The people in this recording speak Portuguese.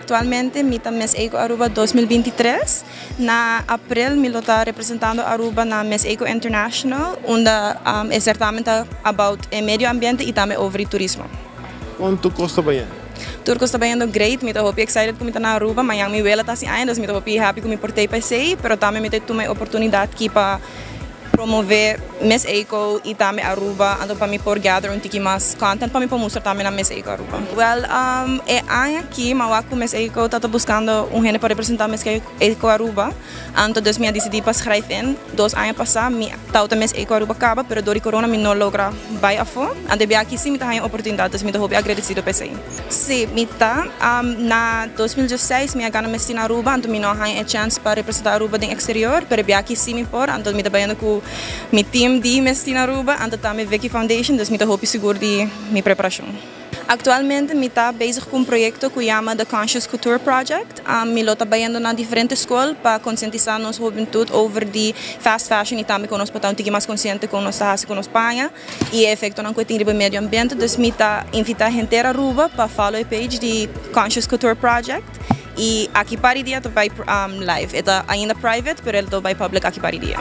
Actualmente me está Miss Eco Aruba 2023. Na abril me está representando Aruba na Miss Eco International, onde é certamen about medio ambiente e também over turismo. Quanto custa bem? Tudo está bem great, me estou excited com me na Aruba, mas eu me vela tá assim ainda, me estou happy com me portei para sei, pero também me tem uma oportunidade aqui para promover Miss Eco e também Aruba, então para me por gather um tiki mais content para me por mostrar também na Miss Eco Aruba. Well, é aqui, mas eu Miss Eco está buscando gente para representar Miss Eco Aruba, então desde me decidi para escrever 2 anos passados, me tauta Miss Eco Aruba acaba, pero dori corona me não logra vai a fo, então aqui sim me tá a oportunidade, então me tô agradecido para isso. Sim, me tá na 2016 me ganhei Miss Aruba, então me não há a chance para representar Aruba no exterior, pero aqui sim me por, então me tá bem com meu time de Miss Aruba, então também Vicky Foundation, então me tô seguro de minha preparação. Atualmente me está bezig com projeto que chama The Conscious Couture Project. Me está trabalhando na diferentes escolas para conscientizar nossa juventude over the fast fashion e também com nós para estar mais consciente com nossa raça, com nossa Espanha e efeito na coisa do meio ambiente. Então me está invitar a gente a Aruba para follow a page de Conscious Couture Project e aqui para o dia vai live. É ainda private, mas ele vai public aqui para o dia.